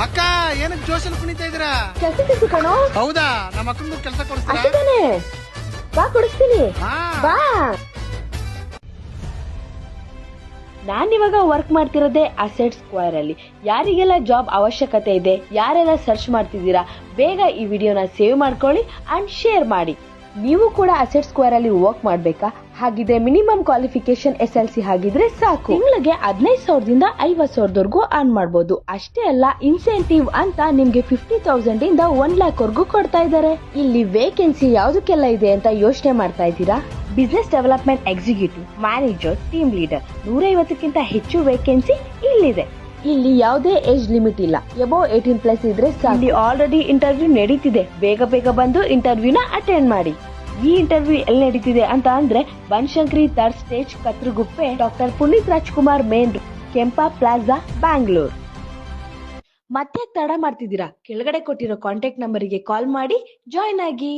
ಅಕ್ಕ ಏನಕ್ಕೆ ಜೋಶಲ್ಲಿ ಕುಣಿತಾ ಇದ್ದೀರಾ? ಕೆಲ್ಸಕ್ಕೆ ಕಣೋ. ಹೌದಾ? ನಮ್ಮ ಅಕ್ಕನಿಗೂ ಕೆಲಸ ಕೊಡಿಸ್ತೀರಾ? ಅಷ್ಟೇ ತಾನೇ, ಬಾ ಕೊಡಿಸ್ತೀನಿ, ಹಾ. ಬಾ. ನಾನಿವಾಗ ವರ್ಕ್ ಮಾಡ್ತಿರೋದೇ ಅಸೆಟ್ ಸ್ಕ್ವೇರ್ ಅಲ್ಲಿ. ಯಾರಿಗೆಲ್ಲ ಜಾಬ್ ಅವಶ್ಯಕತೆ ಇದೆ, ಯಾರೆಲ್ಲ ಸರ್ಚ್ ಮಾಡ್ತಿದ್ದೀರಾ, ಬೇಗ ಈ ವಿಡಿಯೋನ ಸೇವ್ ಮಾಡ್ಕೊಳ್ಳಿ ಅಂಡ್ ಶೇರ್ ಮಾಡಿ. ನೀವು ಕೂಡ ಅಸೆಟ್ ಸ್ಕ್ವೇರ್ ಅಲ್ಲಿ ವರ್ಕ್ ಮಾಡ್ಬೇಕಾ? ಹಾಗಿದ್ರೆ ಮಿನಿಮಮ್ ಕ್ವಾಲಿಫಿಕೇಶನ್ SLC ಆಗಿದ್ರೆ ಸಾಕು. ತಿಂಗಳಿಗೆ 15,000ದಿಂದ 50,000ವರೆಗೂ ಅರ್ನ್ ಮಾಡಬಹುದು. ಅಷ್ಟೇ ಅಲ್ಲ, ಇನ್ಸೆಂಟಿವ್ ಅಂತ ನಿಮ್ಗೆ 50,000 ಇಂದ 1 lakh ವರೆಗೂ ಕೊಡ್ತಾ ಇದ್ದಾರೆ. ಇಲ್ಲಿ ವೇಕೆನ್ಸಿ ಯಾವ್ದಕ್ಕೆಲ್ಲ ಇದೆ ಅಂತ ಯೋಚನೆ ಮಾಡ್ತಾ ಇದ್ದೀರಾ? Business development executive, manager, team leader 150ಕ್ಕಿಂತ ಹೆಚ್ಚು ವೇಕೆನ್ಸಿ ಇಲ್ಲಿದೆ. ಇಲ್ಲಿ ಯಾವುದೇ ಏಜ್ ಲಿಮಿಟ್ ಇಲ್ಲ. ಎಬೋ 18+ ಇದ್ರೆ ಸಾಕು. ಇಲ್ಲಿ ಆಲ್ರೆಡಿ ಇಂಟರ್ವ್ಯೂ ನಡೀತಿದೆ. ಬೇಗ ಬೇಗ ಬಂದು ಇಂಟರ್ವ್ಯೂನ ಅಟೆಂಡ್ ಮಾಡಿ. ಈ ಇಂಟರ್ವ್ಯೂ ಎಲ್ಲಿ ನಡೀತಿದೆ ಅಂತ ಅಂದ್ರೆ Banashankari 3rd stage, Kathriguppe, doctor Puneeth Rajkumar main, Kempa plaza, Bangalore. ಮತ್ತೆ ತಡ ಮಾಡ್ತಿದ್ದೀರಾ? ಕೆಳಗಡೆ ಕೊಟ್ಟಿರೋ ಕಾಂಟ್ಯಾಕ್ಟ್ ನಂಬರಿಗೆ ಕಾಲ್ ಮಾಡಿ ಜಾಯ್ನ್ ಆಗಿ.